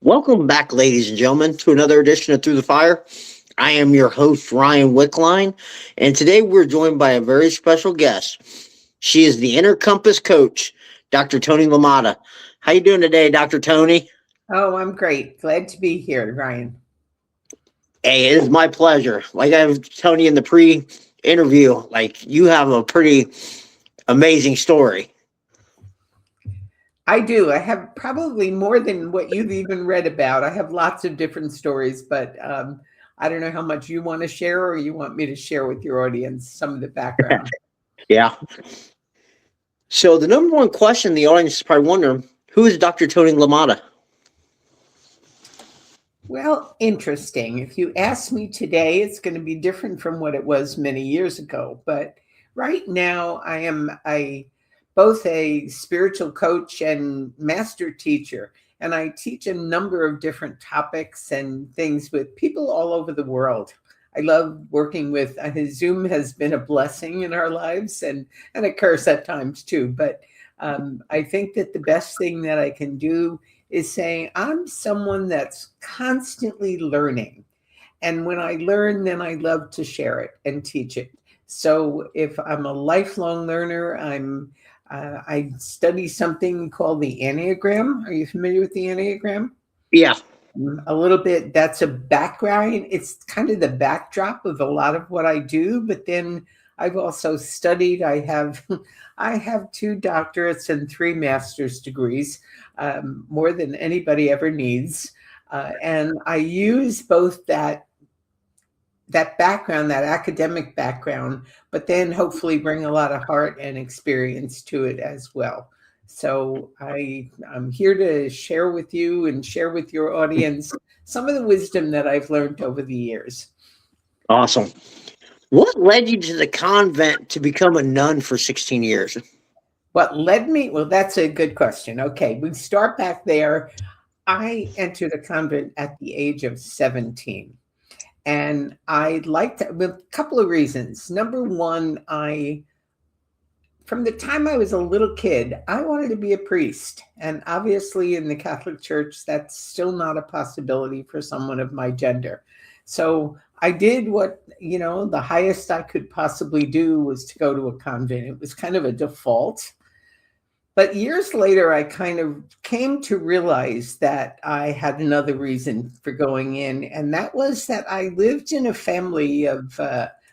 Welcome back, ladies and gentlemen, to another edition of Through the Fire. I am your host, Ryan Wickline, and today we're joined by a very special guest. She is the Inner Compass coach, Dr. Toni LaMotta. How you doing today, Dr. Toni? Oh, I'm great. Glad to be here, Ryan. Hey, it is my pleasure. Like I was telling you in the pre-interview, like you have a pretty amazing story. I do. I have probably more than what you've even read about. I have lots of different stories, but I don't know how much you want to share or you want me to share with your audience some of the background. Yeah. So the number one question the audience is probably wondering, who is Dr. Toni LaMotta? Well, interesting. If you ask me today, it's going to be different from what it was many years ago. But right now, I am both a spiritual coach and master teacher, and I teach a number of different topics and things with people all over the world. I love working with Zoom has been a blessing in our lives and a curse at times too. But I think that the best thing that I can do is saying I'm someone that's constantly learning. And when I learn, then I love to share it and teach it. So if I'm a lifelong learner, I study something called the Enneagram. Are you familiar with the Enneagram? Yeah. A little bit. That's a background. It's kind of the backdrop of a lot of what I do. But then I've also studied. I have two doctorates and three master's degrees, more than anybody ever needs. And I use both that background, that academic background, but then hopefully bring a lot of heart and experience to it as well. So I'm here to share with you and share with your audience some of the wisdom that I've learned over the years. Awesome. What led you to the convent to become a nun for 16 years? What led me? Well, that's a good question. Okay, we start back there. I entered a convent at the age of 17. And I liked it with a couple of reasons. Number one, from the time I was a little kid, I wanted to be a priest. And obviously, in the Catholic Church, that's still not a possibility for someone of my gender. So I did what, the highest I could possibly do was to go to a convent. It was kind of a default. But years later, I kind of came to realize that I had another reason for going in, and that was that I lived in a family of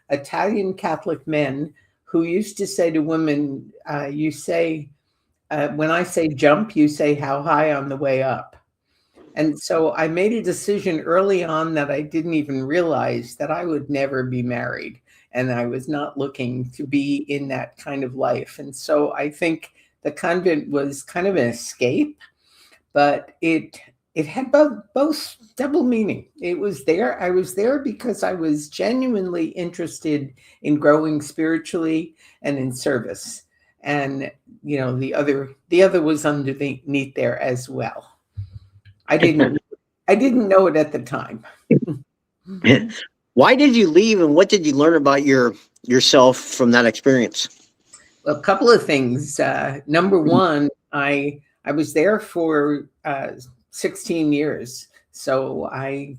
Italian Catholic men who used to say to women, when I say jump, you say how high on the way up. And so I made a decision early on that I didn't even realize that I would never be married, and I was not looking to be in that kind of life. And so I think the convent was kind of an escape, but it had both double meaning. It was there. I was there because I was genuinely interested in growing spiritually and in service. And the other was underneath there as well. I didn't know it at the time. Why did you leave, and what did you learn about yourself from that experience? A couple of things. Number one, I was there for 16 years, so I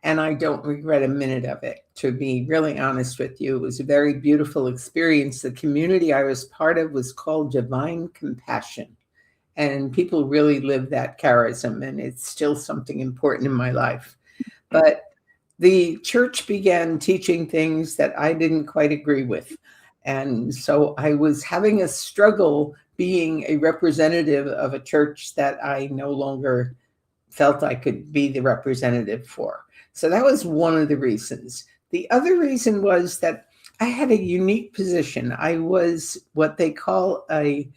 don't regret a minute of it. To be really honest with you, it was a very beautiful experience. The community I was part of was called Divine Compassion, and people really live that charism, and it's still something important in my life. But the church began teaching things that I didn't quite agree with. And so I was having a struggle being a representative of a church that I no longer felt I could be the representative for. So that was one of the reasons. The other reason was that I had a unique position. I was what they call a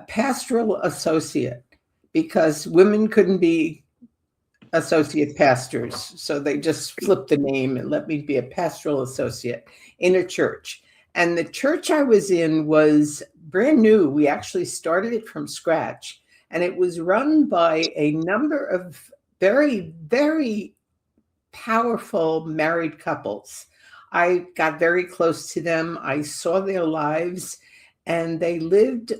pastoral associate, because women couldn't be associate pastors. So they just flipped the name and let me be a pastoral associate in a church. And the church I was in was brand new. We actually started it from scratch. And it was run by a number of very, very powerful married couples. I got very close to them. I saw their lives, and they lived,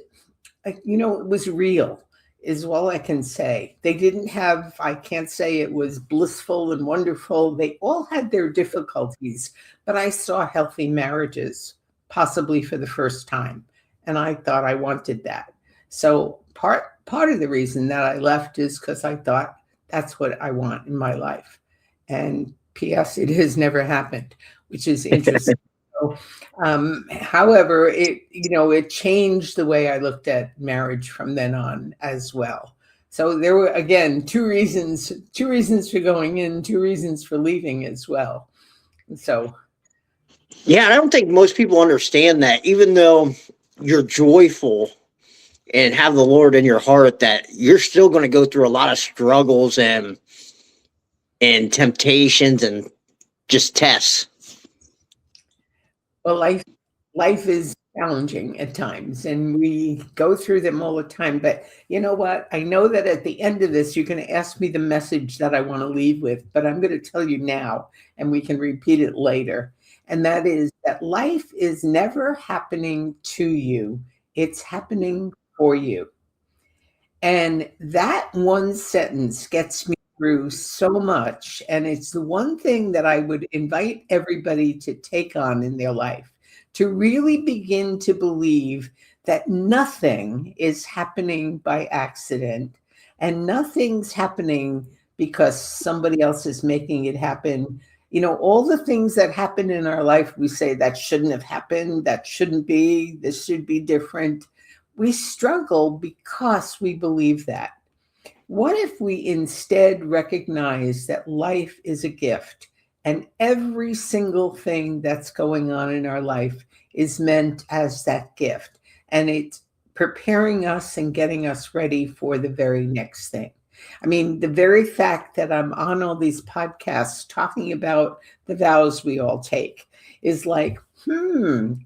it was real. is all I can say. They didn't have, I can't say it was blissful and wonderful. They all had their difficulties, but I saw healthy marriages, possibly for the first time. And I thought I wanted that. So part of the reason that I left is because I thought that's what I want in my life. And P.S., it has never happened, which is interesting. So, however, it changed the way I looked at marriage from then on as well. So there were, again, two reasons for going in, two reasons for leaving as well. So, Yeah, I don't think most people understand that, even though you're joyful and have the Lord in your heart, that you're still going to go through a lot of struggles and temptations and just tests. well, life is challenging at times, and we go through them all the time. But you know what? I know that at the end of this, you're going to ask me the message that I want to leave with, but I'm going to tell you now, and we can repeat it later. And that is that life is never happening to you, it's happening for you. And that one sentence gets me through so much. And it's the one thing that I would invite everybody to take on in their life, to really begin to believe that nothing is happening by accident and nothing's happening because somebody else is making it happen. All the things that happen in our life, we say that shouldn't have happened, that shouldn't be, this should be different. We struggle because we believe that. What if we instead recognize that life is a gift and every single thing that's going on in our life is meant as that gift, and it's preparing us and getting us ready for the very next thing? I mean, the very fact that I'm on all these podcasts talking about the vows we all take is like,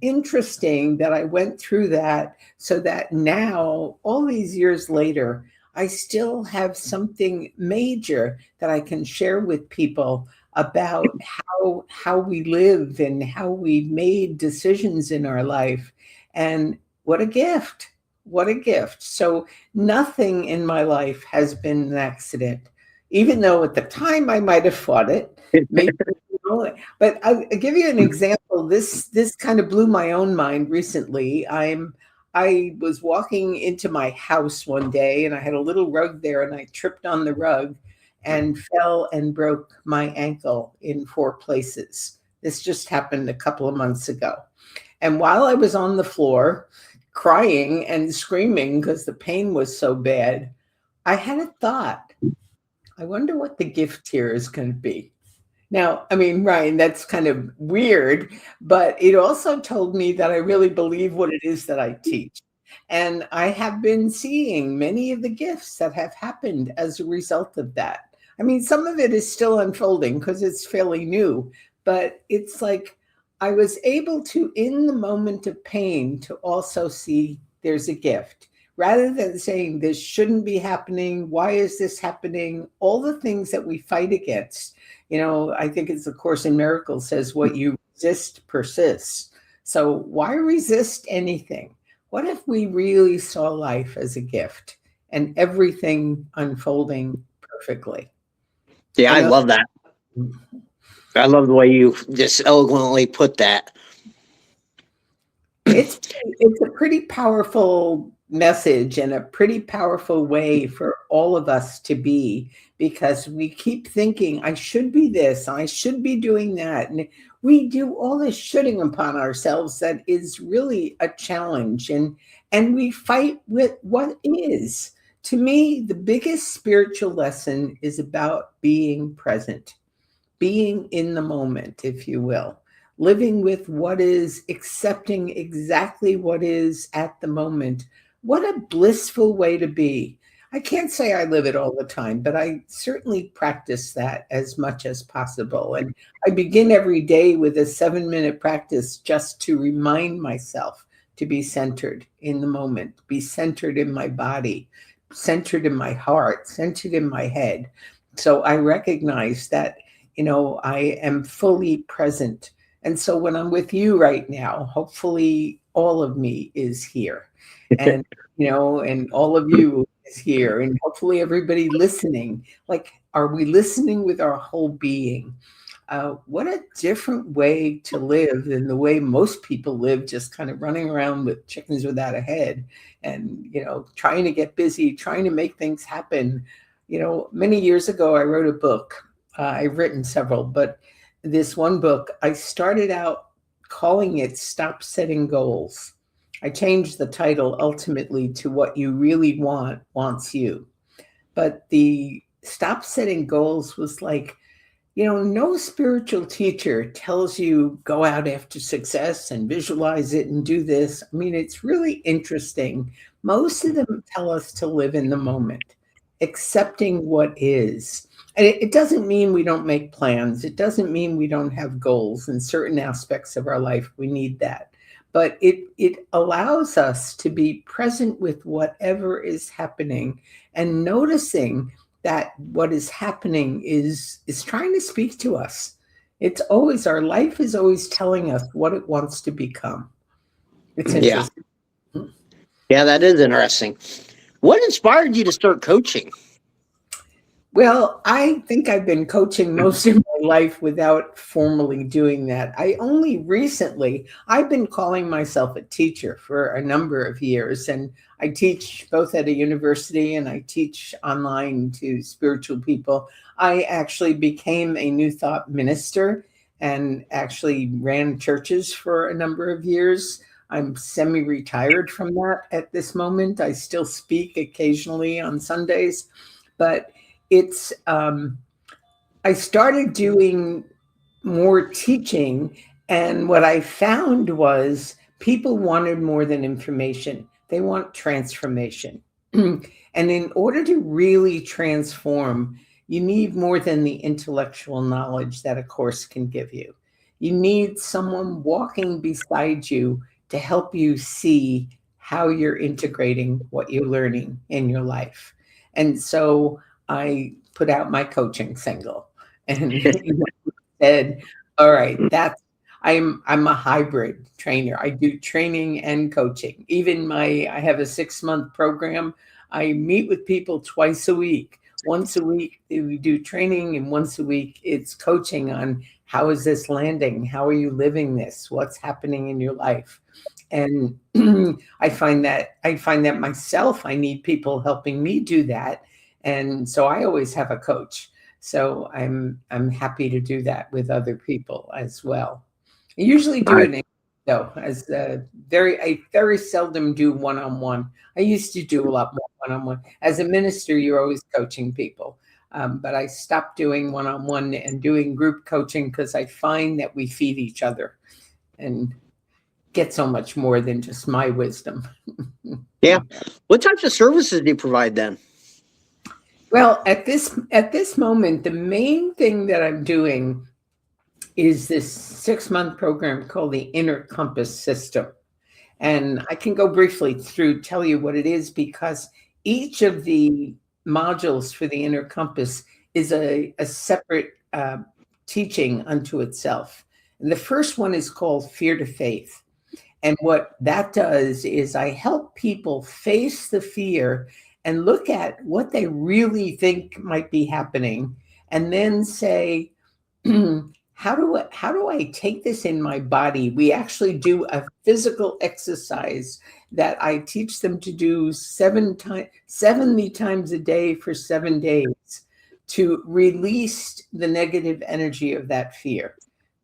interesting that I went through that, so that now, all these years later, I still have something major that I can share with people about how we live and how we made decisions in our life. And what a gift. What a gift. So nothing in my life has been an accident, even though at the time I might have fought it. Maybe, but I'll give you an example. This kind of blew my own mind recently. I was walking into my house one day, and I had a little rug there, and I tripped on the rug and fell and broke my ankle in 4 places. This just happened a couple of months ago. And while I was on the floor crying and screaming because the pain was so bad, I had a thought. I wonder what the gift here is going to be. Now, I mean, Ryan, that's kind of weird, but it also told me that I really believe what it is that I teach. And I have been seeing many of the gifts that have happened as a result of that. I mean, some of it is still unfolding because it's fairly new, but it's like I was able to, in the moment of pain, to also see there's a gift. Rather than saying this shouldn't be happening, why is this happening? All the things that we fight against. I think it's the Course in Miracles says what you resist persists. So why resist anything? What if we really saw life as a gift and everything unfolding perfectly? Yeah, I love that. I love the way you just eloquently put that. It's a pretty powerful message and a pretty powerful way for all of us to be, because we keep thinking, I should be this, I should be doing that. And we do all this shoulding upon ourselves that is really a challenge. And we fight with what is. To me, the biggest spiritual lesson is about being present, being in the moment, if you will. Living with what is, accepting exactly what is at the moment. What a blissful way to be. I can't say I live it all the time, but I certainly practice that as much as possible. And I begin every day with a 7-minute practice just to remind myself to be centered in the moment, be centered in my body, centered in my heart, centered in my head. So I recognize that, I am fully present. And so when I'm with you right now, hopefully all of me is here. And, and all of you is here, and hopefully everybody listening. Like, are we listening with our whole being? What a different way to live than the way most people live, just kind of running around with chickens without a head and, trying to get busy, trying to make things happen. Many years ago, I wrote a book. I've written several, but this one book, I started out calling it Stop Setting Goals. I changed the title ultimately to What You Really Want Wants You. But the Stop Setting Goals was like, no spiritual teacher tells you go out after success and visualize it and do this. I mean, it's really interesting. Most of them tell us to live in the moment, accepting what is. And it doesn't mean we don't make plans. It doesn't mean we don't have goals. In certain aspects of our life, we need that. But it allows us to be present with whatever is happening and noticing that what is happening is trying to speak to us. It's always, our life is always telling us what it wants to become. It's interesting. Yeah, that is interesting. What inspired you to start coaching? Well, I think I've been coaching most of my life without formally doing that. I've been calling myself a teacher for a number of years, and I teach both at a university and I teach online to spiritual people. I actually became a New Thought minister and actually ran churches for a number of years. I'm semi-retired from that at this moment. I still speak occasionally on Sundays, but I started doing more teaching, and what I found was people wanted more than information. They want transformation. And in order to really transform, you need more than the intellectual knowledge that a course can give you. You need someone walking beside you to help you see how you're integrating what you're learning in your life. And so I put out my coaching single and said, all right, I'm a hybrid trainer. I do training and coaching. I have a 6-month program. I meet with people twice a week. Once a week, we do training, and once a week, it's coaching on how is this landing? How are you living this? What's happening in your life? And I find that myself, I need people helping me do that. And so I always have a coach. So I'm happy to do that with other people as well. I usually do it though, I very seldom do one-on-one. I used to do a lot more one-on-one. As a minister, you're always coaching people. But I stopped doing one-on-one and doing group coaching because I find that we feed each other and get so much more than just my wisdom. Yeah. What types of services do you provide then? Well, at this moment, the main thing that I'm doing is this 6-month program called the Inner Compass System. And I can go briefly tell you what it is, because each of the modules for the Inner Compass is a separate teaching unto itself. And the first one is called Fear to Faith. And what that does is I help people face the fear and look at what they really think might be happening, and then say, how do I take this in my body? We actually do a physical exercise that I teach them to do 70 times a day for 7 days to release the negative energy of that fear.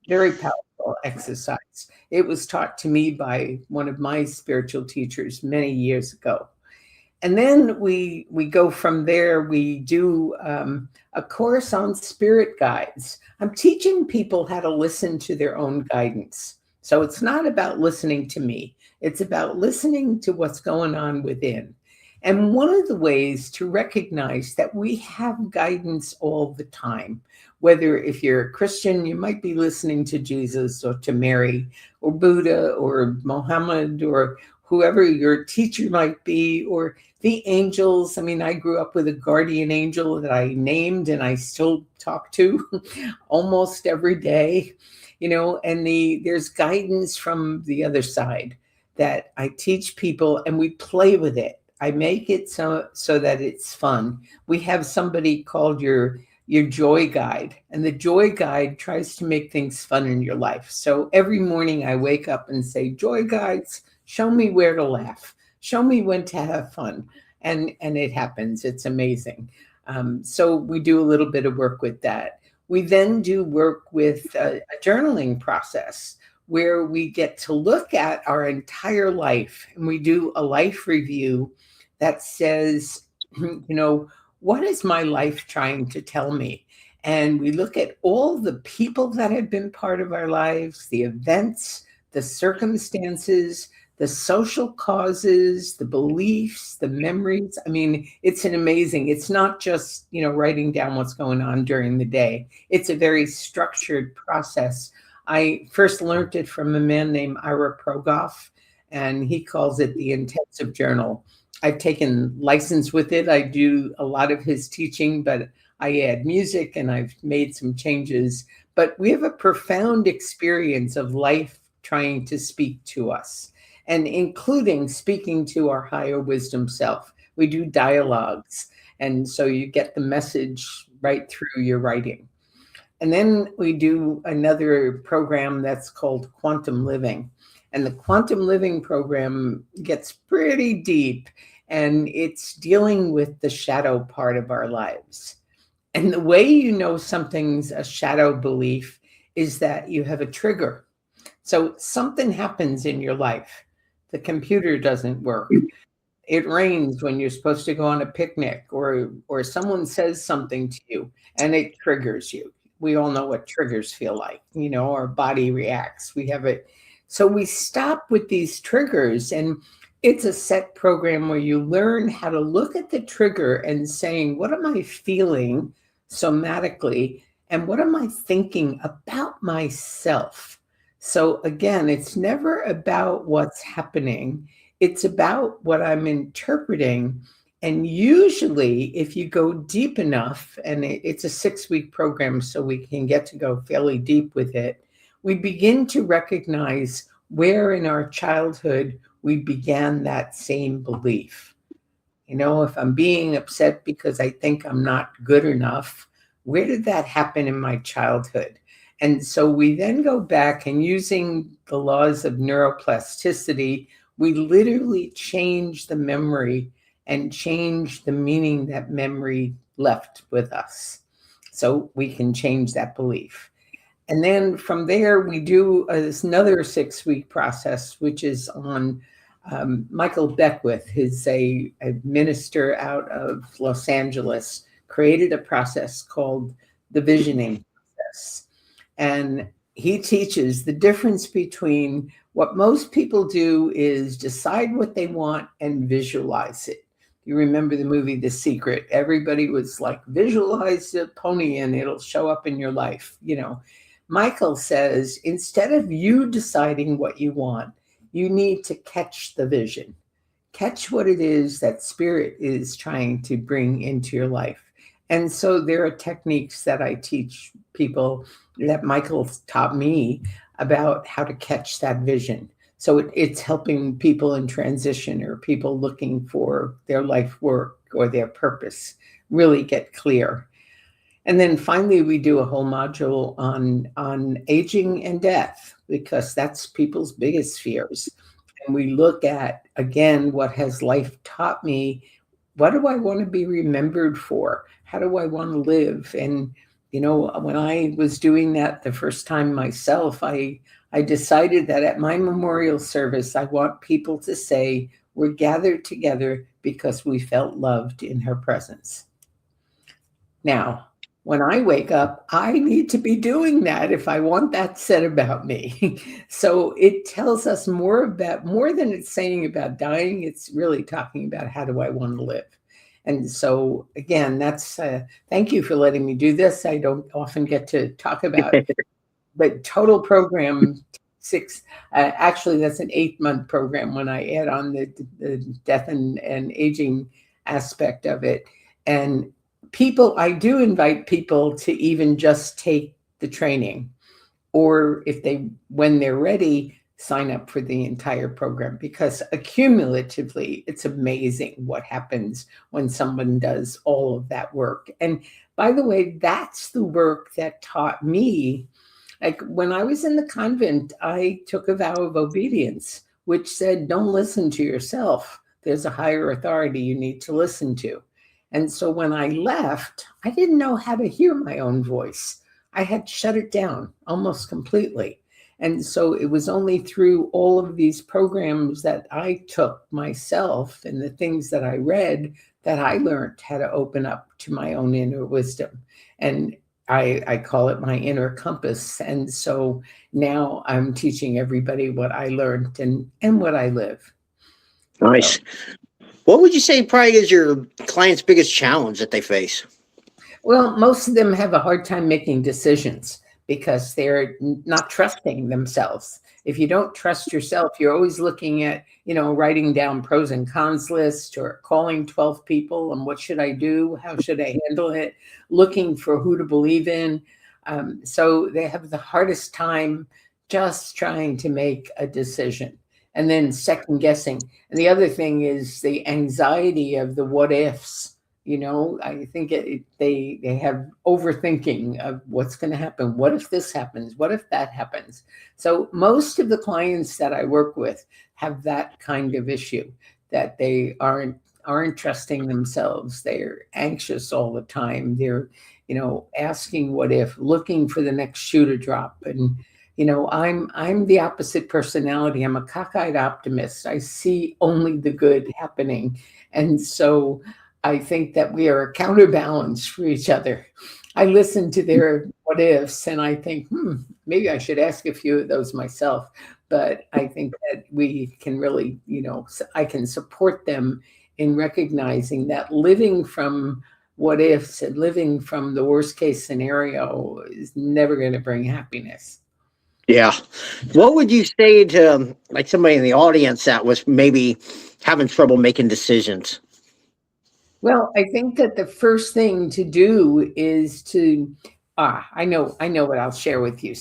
Very powerful exercise. It was taught to me by one of my spiritual teachers many years ago. And then we go from there. We do a course on spirit guides. I'm teaching people how to listen to their own guidance. So it's not about listening to me. It's about listening to what's going on within. And one of the ways to recognize that we have guidance all the time, whether if you're a Christian, you might be listening to Jesus or to Mary or Buddha or Mohammed or whoever your teacher might be, or the angels. I mean, I grew up with a guardian angel that I named and I still talk to almost every day, and there's guidance from the other side that I teach people, and we play with it. I make it so that it's fun. We have somebody called your joy guide, and the joy guide tries to make things fun in your life. So every morning I wake up and say, joy guides, show me where to laugh, show me when to have fun. And it happens. It's amazing. So we do a little bit of work with that. We then do work with a journaling process where we get to look at our entire life, and we do a life review that says, what is my life trying to tell me? And we look at all the people that have been part of our lives, the events, the circumstances, the social causes, the beliefs, the memories. I mean, it's it's not just, writing down what's going on during the day. It's a very structured process. I first learned it from a man named Ira Progoff, and he calls it the intensive journal. I've taken license with it. I do a lot of his teaching, but I add music and I've made some changes. But we have a profound experience of life trying to speak to us, and including speaking to our higher wisdom self. We do dialogues, and so you get the message right through your writing. And then we do another program that's called Quantum Living. And the Quantum Living program gets pretty deep, and it's dealing with the shadow part of our lives. And the way you know something's a shadow belief is that you have a trigger. So something happens in your life. The computer doesn't work. It rains when you're supposed to go on a picnic, or someone says something to you and it triggers you. We all know what triggers feel like, our body reacts. We have it. So we stop with these triggers, and it's a set program where you learn how to look at the trigger and saying, what am I feeling somatically? And what am I thinking about myself? So again, it's never about what's happening. It's about what I'm interpreting. And usually, if you go deep enough, and it's a 6-week program, so we can get to go fairly deep with it, we begin to recognize where in our childhood we began that same belief. If I'm being upset because I think I'm not good enough, where did that happen in my childhood? And so we then go back, and using the laws of neuroplasticity, we literally change the memory and change the meaning that memory left with us. So we can change that belief. And then from there, we do another 6-week process, which is on Michael Beckwith, who's a minister out of Los Angeles, created a process called the visioning process. And he teaches the difference between what most people do is decide what they want and visualize it. You remember the movie The Secret? Everybody was like, visualize a pony and it'll show up in your life. Michael says, instead of you deciding what you want, you need to catch the vision. Catch what it is that spirit is trying to bring into your life. And so there are techniques that I teach people that Michael taught me about how to catch that vision. So it's helping people in transition, or people looking for their life work or their purpose, really get clear. And then finally, we do a whole module on aging and death, because that's people's biggest fears. And we look at, again, what has life taught me? What do I want to be remembered for? How do I want to live? And, when I was doing that the first time myself, I decided that at my memorial service, I want people to say, we're gathered together because we felt loved in her presence. Now, when I wake up, I need to be doing that if I want that said about me. So it tells us more than it's saying about dying. It's really talking about, how do I want to live? And so, again, that's thank you for letting me do this. I don't often get to talk about it. But total program 6, actually, that's an 8-month program when I add on the death and aging aspect of it. And I do invite people to even just take the training, or when they're ready, sign up for the entire program, because accumulatively, it's amazing what happens when someone does all of that work. And by the way, that's the work that taught me. Like when I was in the convent, I took a vow of obedience, which said, don't listen to yourself. There's a higher authority you need to listen to. And so when I left, I didn't know how to hear my own voice. I had shut it down almost completely. And so it was only through all of these programs that I took myself and the things that I read that I learned how to open up to my own inner wisdom. And I call it my inner compass. And so now I'm teaching everybody what I learned and what I live. Nice. What would you say probably is your client's biggest challenge that they face? Well, most of them have a hard time making decisions because they're not trusting themselves. If you don't trust yourself, you're always looking at, writing down pros and cons list, or calling 12 people and what should I do? How should I handle it? Looking for who to believe in. So they have the hardest time just trying to make a decision, and then second guessing. And the other thing is the anxiety of the what ifs. I think they have overthinking of what's going to happen. What if this happens? What if that happens? So most of the clients that I work with have that kind of issue, that they aren't trusting themselves. They're anxious all the time. They're, asking what if, looking for the next shoe to drop. And I'm the opposite personality. I'm a cockeyed optimist. I see only the good happening, and so I think that we are a counterbalance for each other. I listen to their what ifs and I think, maybe I should ask a few of those myself. But I think that we can really, I can support them in recognizing that living from what ifs and living from the worst case scenario is never going to bring happiness. Yeah. What would you say to like somebody in the audience that was maybe having trouble making decisions? Well, I think that the first thing to do is to, I know what I'll share with you.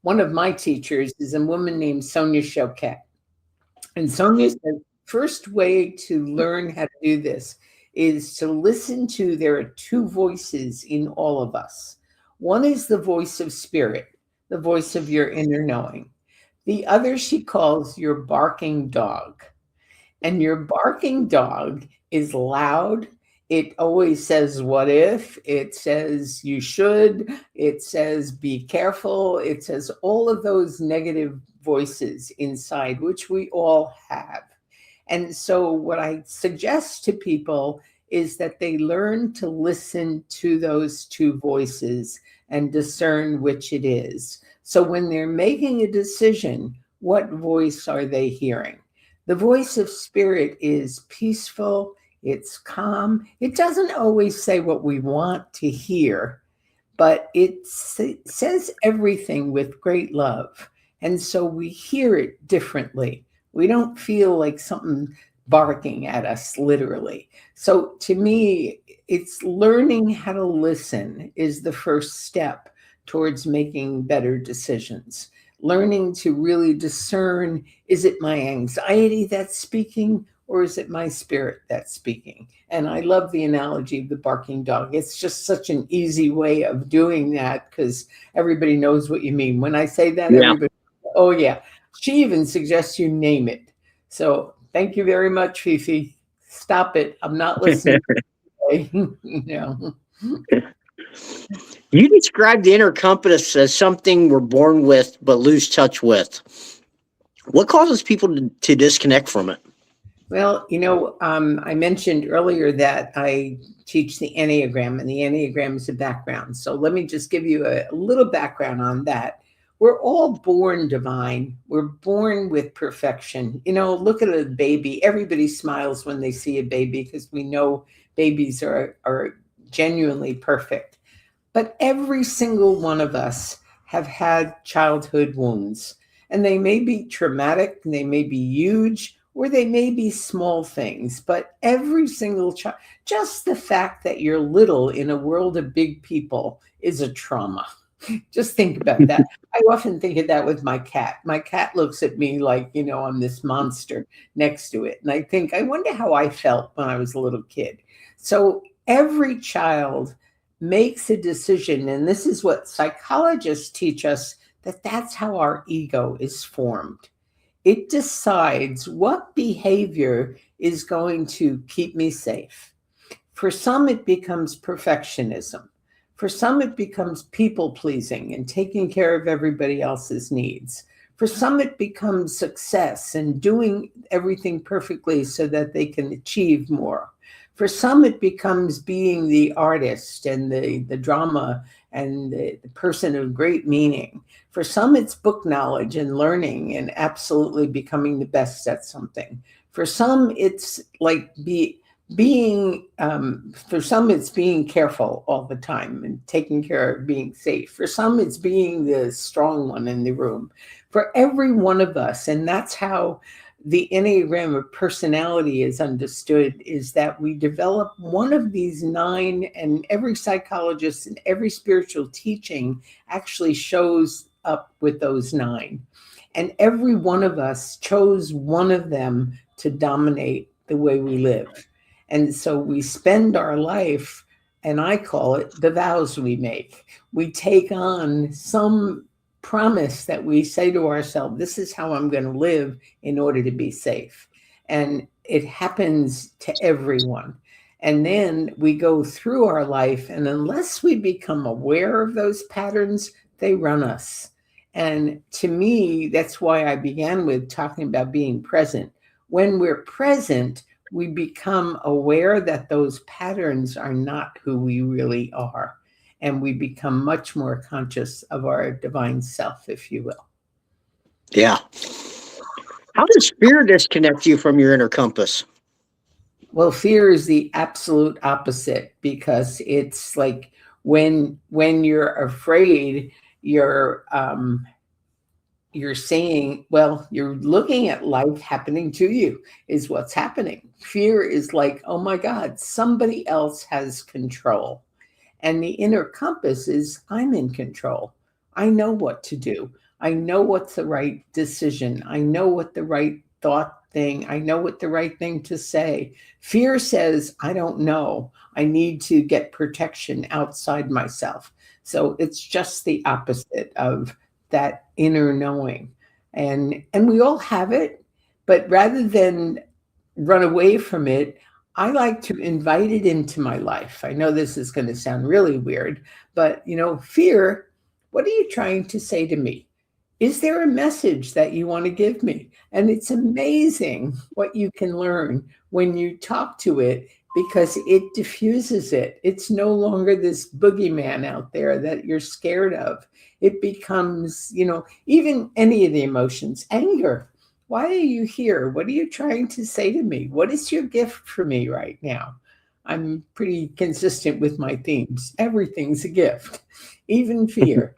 One of my teachers is a woman named Sonia Choquette. And Sonia said, the first way to learn how to do this is to listen to, there are two voices in all of us. One is the voice of spirit, the voice of your inner knowing. The other she calls your barking dog. And your barking dog is loud. It always says, what if? It says, you should. It says, be careful. It says all of those negative voices inside, which we all have. And so what I suggest to people is that they learn to listen to those two voices and discern which it is. So when they're making a decision, what voice are they hearing? The voice of spirit is peaceful, it's calm. It doesn't always say what we want to hear, but it says everything with great love. And so we hear it differently. We don't feel like something barking at us, literally. So to me, it's learning how to listen is the first step towards making better decisions. Learning to really discern, is it my anxiety that's speaking or is it my spirit that's speaking? And I love the analogy of the barking dog. It's just such an easy way of doing that because everybody knows what you mean. When I say that, everybody, oh yeah. She even suggests you name it. So thank you very much, Fifi. Stop it. I'm not listening. You described the inner compass as something we're born with but lose touch with. What causes people to disconnect from it? Well, I mentioned earlier that I teach the Enneagram, and the Enneagram is a background. So let me just give you a little background on that. We're all born divine. We're born with perfection. Look at a baby. Everybody smiles when they see a baby because we know babies are genuinely perfect. But every single one of us have had childhood wounds, and they may be traumatic, they may be huge, or they may be small things, but every single child, just the fact that you're little in a world of big people is a trauma. Just think about that. I often think of that with my cat. My cat looks at me like, I'm this monster next to it. And I think, I wonder how I felt when I was a little kid. So every child makes a decision. And this is what psychologists teach us, that that's how our ego is formed. It decides what behavior is going to keep me safe. For some, it becomes perfectionism. For some, it becomes people pleasing and taking care of everybody else's needs. For some, it becomes success and doing everything perfectly so that they can achieve more. For some, it becomes being the artist and the drama and the person of great meaning. For some, it's book knowledge and learning and absolutely becoming the best at something. For some, it's like for some, it's being careful all the time and taking care of being safe. For some, it's being the strong one in the room. For every one of us, and that's how the Enneagram of personality is understood, is that we develop one of these 9, and every psychologist and every spiritual teaching actually shows up with those 9. And every one of us chose one of them to dominate the way we live. And so we spend our life, and I call it the vows we make. We take on some promise that we say to ourselves, this is how I'm going to live in order to be safe. And it happens to everyone. And then we go through our life, and unless we become aware of those patterns, they run us. And to me, that's why I began with talking about being present. When we're present, we become aware that those patterns are not who we really are. And we become much more conscious of our divine self, if you will. Yeah. How does fear disconnect you from your inner compass? Well, fear is the absolute opposite, because it's like when you're afraid, you're saying, well, you're looking at life happening to you is what's happening. Fear is like, oh my God, somebody else has control. And the inner compass is, I'm in control. I know what to do. I know what's the right decision. I know what the right thought thing. I know what the right thing to say. Fear says, I don't know. I need to get protection outside myself. So it's just the opposite of that inner knowing. And we all have it, but rather than run away from it, I like to invite it into my life. I know this is going to sound really weird, but fear, what are you trying to say to me? Is there a message that you want to give me? And it's amazing what you can learn when you talk to it, because it diffuses it. It's no longer this boogeyman out there that you're scared of. It becomes, even any of the emotions, anger. Why are you here? What are you trying to say to me? What is your gift for me right now? I'm pretty consistent with my themes. Everything's a gift, even fear.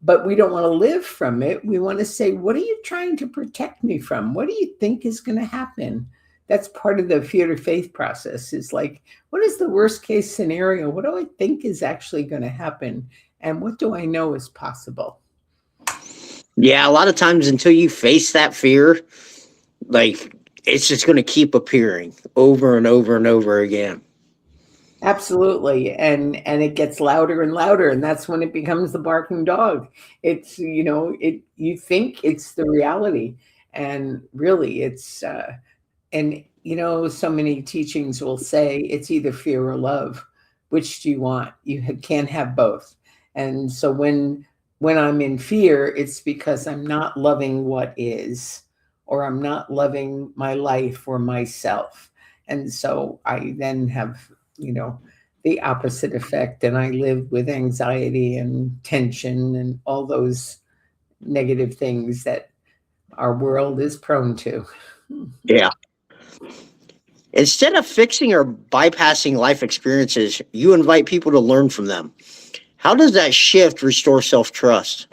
But we don't want to live from it. We want to say, what are you trying to protect me from? What do you think is going to happen? That's part of the fear to faith process, is like, what is the worst case scenario? What do I think is actually going to happen? And what do I know is possible? Yeah, a lot of times until you face that fear, like it's just going to keep appearing over and over and over again. Absolutely. And it gets louder and louder. And that's when it becomes the barking dog. It's, you think it's the reality. And really it's, so many teachings will say it's either fear or love. Which do you want? You can't have both. And so when I'm in fear, it's because I'm not loving what is, or I'm not loving my life or myself. And so I then have, the opposite effect, and I live with anxiety and tension and all those negative things that our world is prone to. Yeah. Instead of fixing or bypassing life experiences, you invite people to learn from them. How does that shift restore self-trust?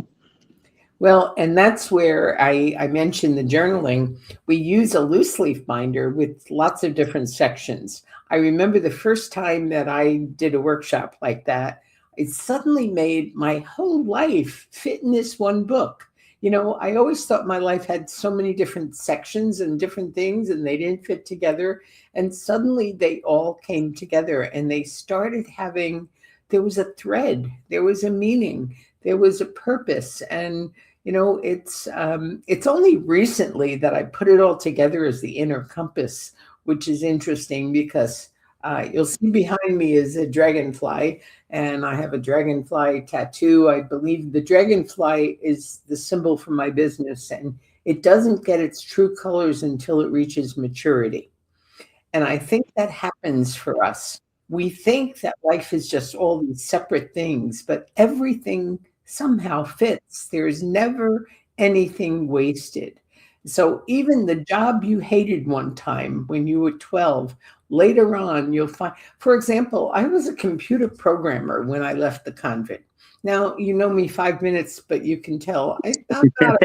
Well, and that's where I mentioned the journaling. We use a loose leaf binder with lots of different sections. I remember the first time that I did a workshop like that, it suddenly made my whole life fit in this one book. I always thought my life had so many different sections and different things, and they didn't fit together. And suddenly they all came together, and they started having, there was a thread, there was a meaning, there was a purpose. And it's only recently that I put it all together as the inner compass, which is interesting because you'll see behind me is a dragonfly, and I have a dragonfly tattoo. I believe the dragonfly is the symbol for my business, and it doesn't get its true colors until it reaches maturity. And I think that happens for us. We think that life is just all these separate things, but everything somehow fits. There's never anything wasted. So even the job you hated one time when you were 12, later on you'll find, for example, I was a computer programmer when I left the convent. Now, you know me 5 minutes, but you can tell I'm not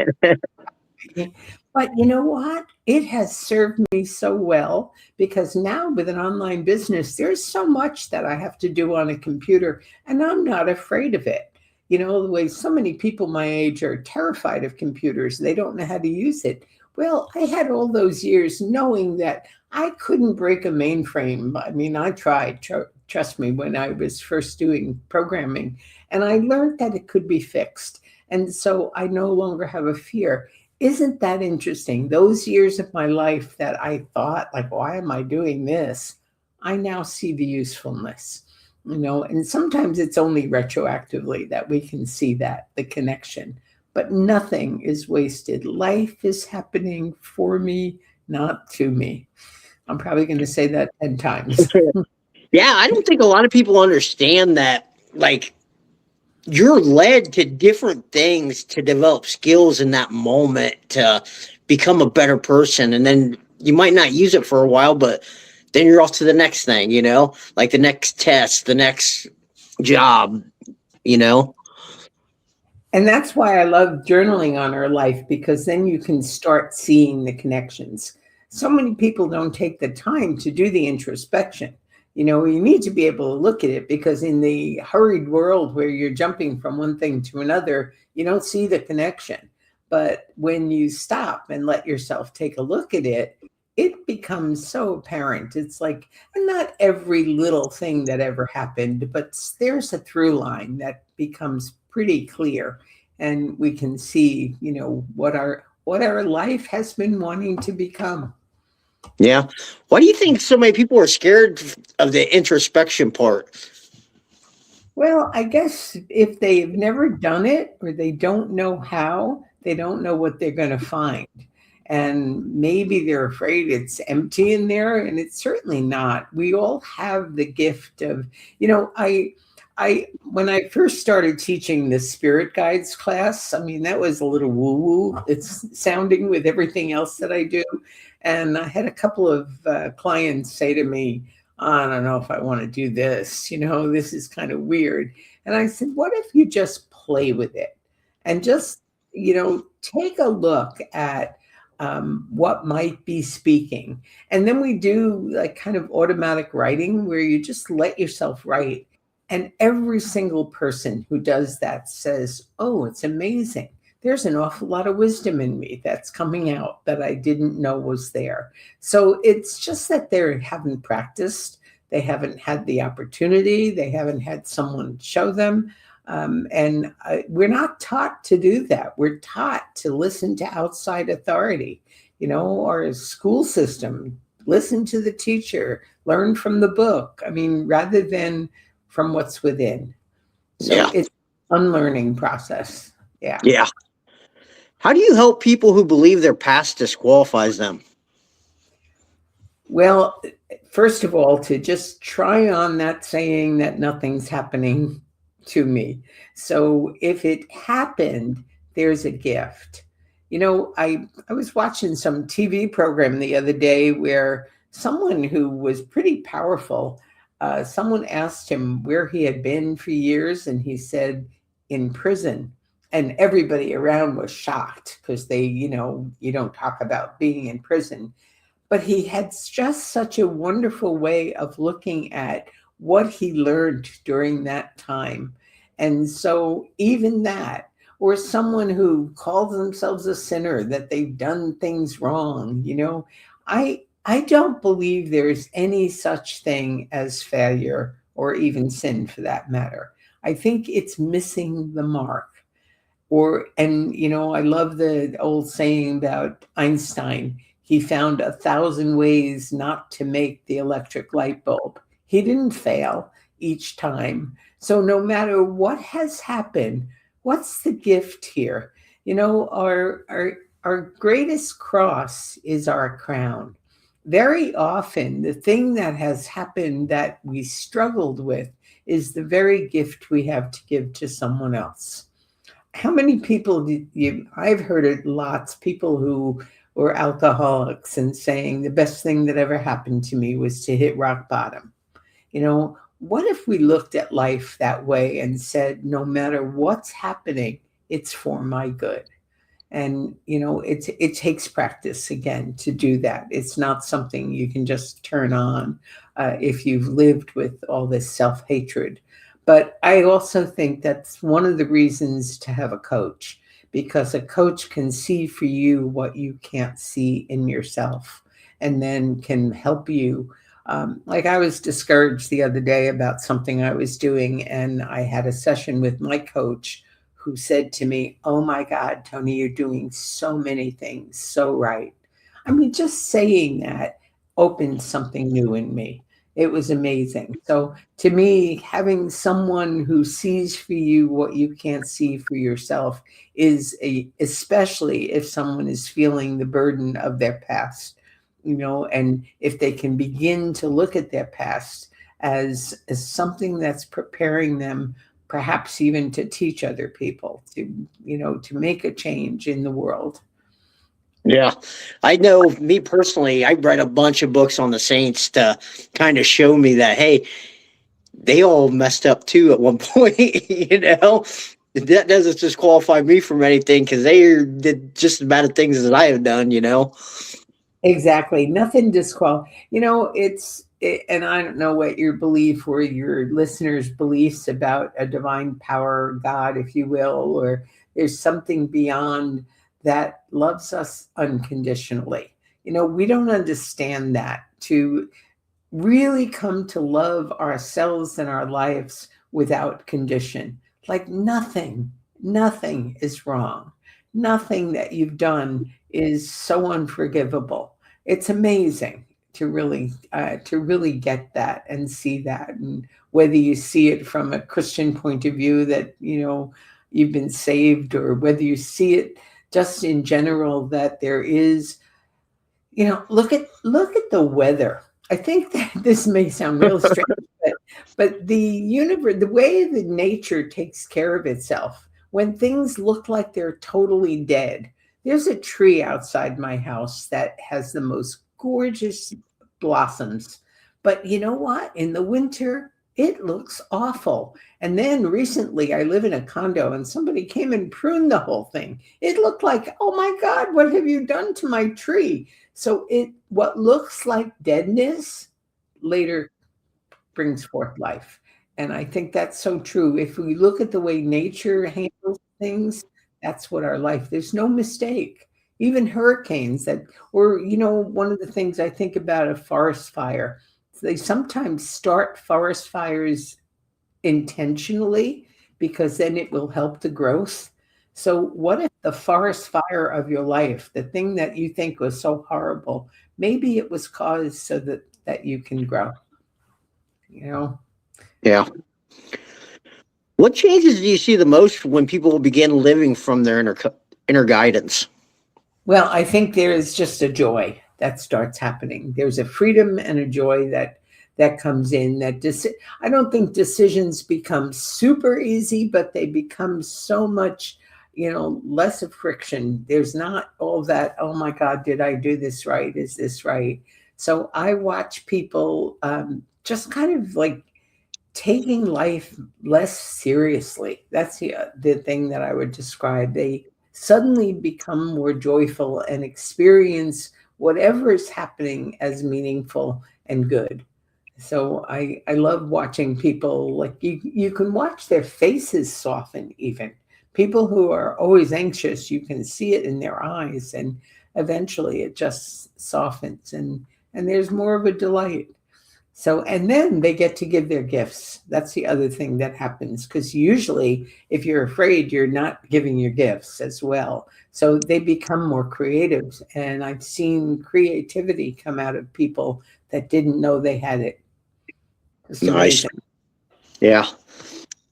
but you know what? It has served me so well because now with an online business, there's so much that I have to do on a computer, and I'm not afraid of it. The way so many people my age are terrified of computers, they don't know how to use it. Well, I had all those years knowing that I couldn't break a mainframe. I mean, I tried, trust me, when I was first doing programming, and I learned that it could be fixed. And so I no longer have a fear. Isn't that interesting? Those years of my life that I thought, like, why am I doing this? I now see the usefulness, and sometimes it's only retroactively that we can see that, the connection. But nothing is wasted. Life is happening for me, not to me. I'm probably going to say that 10 times. Yeah, I don't think a lot of people understand that, like, you're led to different things to develop skills in that moment to become a better person. And then you might not use it for a while, but then you're off to the next thing, like the next test, the next job, And that's why I love journaling on our life, because then you can start seeing the connections. So many people don't take the time to do the introspection. You need to be able to look at it, because in the hurried world where you're jumping from one thing to another, you don't see the connection. But when you stop and let yourself take a look at it, it becomes so apparent. It's like not every little thing that ever happened, but there's a through line that becomes pretty clear, and we can see, what our life has been wanting to become. Yeah. Why do you think so many people are scared of the introspection part? Well, I guess if they've never done it or they don't know how, they don't know what they're going to find. And maybe they're afraid it's empty in there, and it's certainly not. We all have the gift of, when I first started teaching the spirit guides class, I mean, that was a little woo-woo. It's sounding with everything else that I do. And I had a couple of clients say to me, I don't know if I want to do this. This is kind of weird. And I said, what if you just play with it and just, take a look at what might be speaking. And then we do like kind of automatic writing where you just let yourself write. And every single person who does that says, oh, it's amazing. There's an awful lot of wisdom in me that's coming out that I didn't know was there. So it's just that they haven't practiced. They haven't had the opportunity. They haven't had someone show them. And we're not taught to do that. We're taught to listen to outside authority, our school system, listen to the teacher, learn from the book. I mean, rather than from what's within. So Yeah. it's an unlearning process. Yeah. Yeah. How do you help people who believe their past disqualifies them? Well, first of all, to just try on that saying that nothing's happening to me. So if it happened, there's a gift. I was watching some TV program the other day where someone who was pretty powerful, someone asked him where he had been for years, and he said, in prison. And everybody around was shocked because they, you don't talk about being in prison. But he had just such a wonderful way of looking at what he learned during that time. And so, even that, or someone who calls themselves a sinner, that they've done things wrong, I don't believe there's any such thing as failure or even sin for that matter. I think it's missing the mark. I love the old saying about Einstein. He found 1,000 ways not to make the electric light bulb. He didn't fail each time. So no matter what has happened, what's the gift here? Our greatest cross is our crown. Very often, the thing that has happened that we struggled with is the very gift we have to give to someone else. How many people did you? I've heard it lots. People who were alcoholics and saying the best thing that ever happened to me was to hit rock bottom. What if we looked at life that way and said, no matter what's happening, it's for my good? And it takes practice again to do that. It's not something you can just turn on if you've lived with all this self-hatred. But I also think that's one of the reasons to have a coach, because a coach can see for you what you can't see in yourself, and then can help you. Like, I was discouraged the other day about something I was doing, and I had a session with my coach, who said to me, "Oh my God, Toni, you're doing so many things so right." I mean, just saying that opened something new in me. It was amazing. So to me, having someone who sees for you what you can't see for yourself especially if someone is feeling the burden of their past, and if they can begin to look at their past as something that's preparing them, perhaps even to teach other people, to make a change in the world. Yeah, I know me personally, I read a bunch of books on the saints to kind of show me that, hey, they all messed up too at one point, That doesn't disqualify me from anything because they did just as bad things as I have done. Exactly. Nothing and I don't know what your belief or your listeners' beliefs about a divine power, God, if you will, or there's something beyond that loves us unconditionally. We don't understand that. To really come to love ourselves and our lives without condition. Like, nothing is wrong. Nothing that you've done is so unforgivable. It's amazing to really get that and see that. And whether you see it from a Christian point of view, that you've been saved, or whether you see it just in general, that there is, look at the weather. I think that this may sound real strange, but the universe, the way that nature takes care of itself, when things look like they're totally dead. There's a tree outside my house that has the most gorgeous blossoms. But you know what? In the winter, it looks awful. And then recently, I live in a condo, and somebody came and pruned the whole thing. It looked like, oh my God, what have you done to my tree? So what looks like deadness later brings forth life. And I think that's so true. If we look at the way nature handles things, that's what our life, there's no mistake. Even hurricanes or one of the things I think about a forest fire, they sometimes start forest fires intentionally, because then it will help the growth. So what if the forest fire of your life, the thing that you think was so horrible, maybe it was caused so that you can grow, you know? Yeah. What changes do you see the most when people begin living from their inner guidance? Well, I think there is just a joy that starts happening. There's a freedom and a joy that comes in. I don't think decisions become super easy, but they become so much, less of friction. There's not all that, oh my God, did I do this right? Is this right? So I watch people just kind of like taking life less seriously. That's the thing that I would describe. They suddenly become more joyful and experience whatever is happening as meaningful and good. So I love watching people, like you can watch their faces soften even. People who are always anxious, you can see it in their eyes, and eventually it just softens, and there's more of a delight. So, and then they get to give their gifts. That's the other thing that happens, because usually if you're afraid, you're not giving your gifts as well. So they become more creative. And I've seen creativity come out of people that didn't know they had it. It's Nice. amazing. Yeah.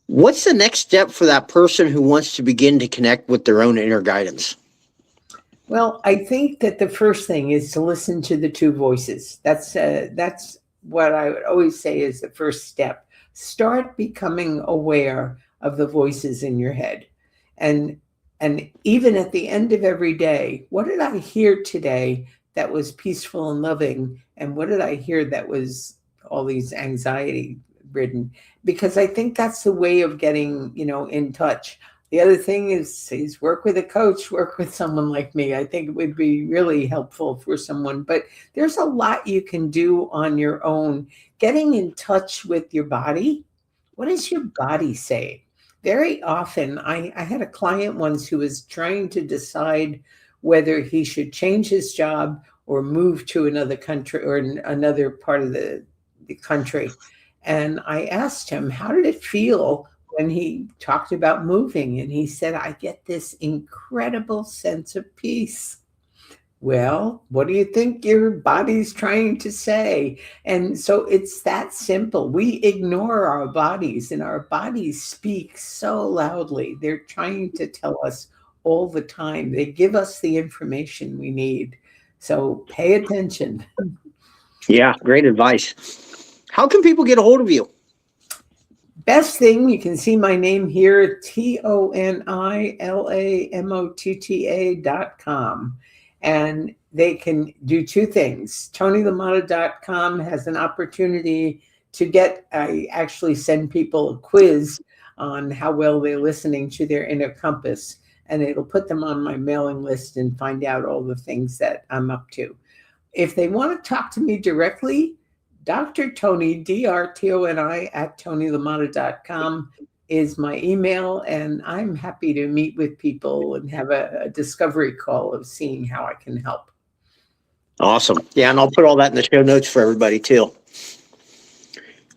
What's the next step for that person who wants to begin to connect with their own inner guidance? Well, I think that the first thing is to listen to the two voices. That's what I would always say is the first step. Start becoming aware of the voices in your head, and and even at the end of every day, what did I hear today that was peaceful and loving, and what did I hear that was all these anxiety ridden? Because I think that's the way of getting, in touch. The other thing is work with a coach, work with someone like me. I think it would be really helpful for someone. But there's a lot you can do on your own. Getting in touch with your body. What does your body say? Very often, I had a client once who was trying to decide whether he should change his job or move to another country or another part of the country. And I asked him, how did it feel when he talked about moving? And he said, I get this incredible sense of peace. Well, what do you think your body's trying to say? And so it's that simple. We ignore our bodies, and our bodies speak so loudly. They're trying to tell us all the time. They give us the information we need. So pay attention. Yeah, great advice. How can people get a hold of you? Best thing, you can see my name here, ToniLamotta.com. And they can do two things. ToniLaMotta.com has an opportunity to I actually send people a quiz on how well they're listening to their inner compass. And it'll put them on my mailing list and find out all the things that I'm up to. If they want to talk to me directly, Dr. Toni, DRTONI at ToniLaMotta.com is my email, and I'm happy to meet with people and have a discovery call of seeing how I can help. Awesome. Yeah, and I'll put all that in the show notes for everybody too.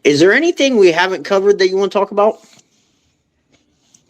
Is there anything we haven't covered that you want to talk about?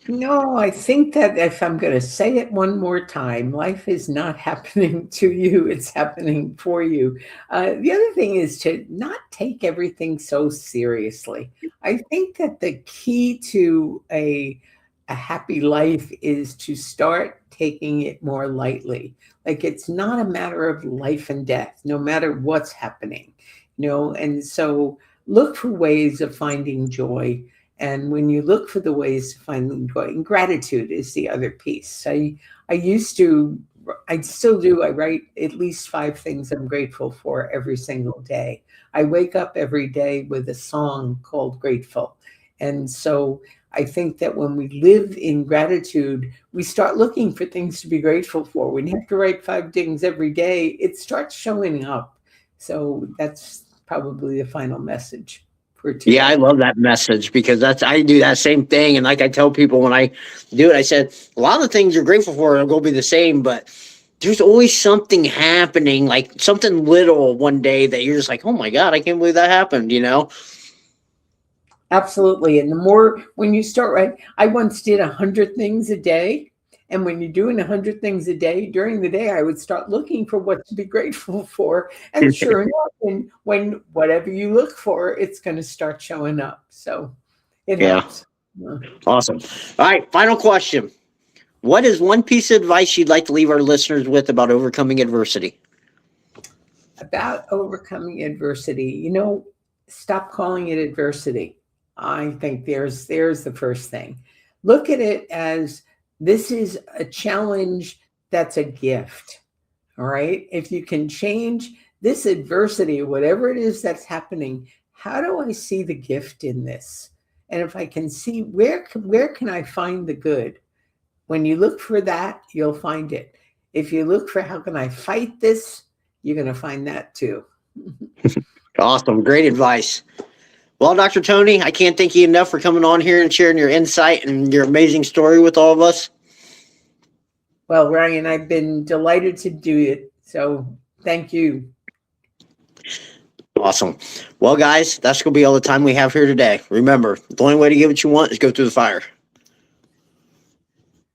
No, I think that if I'm going to say it one more time, life is not happening to you, it's happening for you. The other thing is to not take everything so seriously. I think that the key to a happy life is to start taking it more lightly. Like it's not a matter of life and death, no matter what's happening, and so look for ways of finding joy. And when you look for the ways to find joy, and gratitude is the other piece. I used to, I still do. I write at least 5 things I'm grateful for every single day. I wake up every day with a song called Grateful. And so I think that when we live in gratitude, we start looking for things to be grateful for. When you have to write 5 things every day, it starts showing up. So that's probably the final message for Yeah, I today. love that message because I do that same thing. And like I tell people when I do it, I said, a lot of the things you're grateful for are going to be the same, but there's always something happening, like something little one day that you're just like, oh my God, I can't believe that happened. Absolutely. And the more, when you start, right, I once did 100 things a day. And when you're doing 100 things a day, during the day, I would start looking for what to be grateful for. And sure enough, when whatever you look for, it's going to start showing up. So it Yeah, helps. Yeah. awesome. All right, final question. What is one piece of advice you'd like to leave our listeners with about overcoming adversity? About overcoming adversity, stop calling it adversity. I think there's the first thing. Look at it as this is a challenge that's a gift. All right. If you can change this adversity, whatever it is that's happening, how do I see the gift in this? And if I can see where can I find the good? When you look for that, you'll find it. If you look for how can I fight this, you're going to find that too. Awesome. Great advice. Well, Dr. Toni, I can't thank you enough for coming on here and sharing your insight and your amazing story with all of us. Well, Ryan, I've been delighted to do it. So thank you. Awesome. Well, guys, that's going to be all the time we have here today. Remember, the only way to get what you want is go through the fire.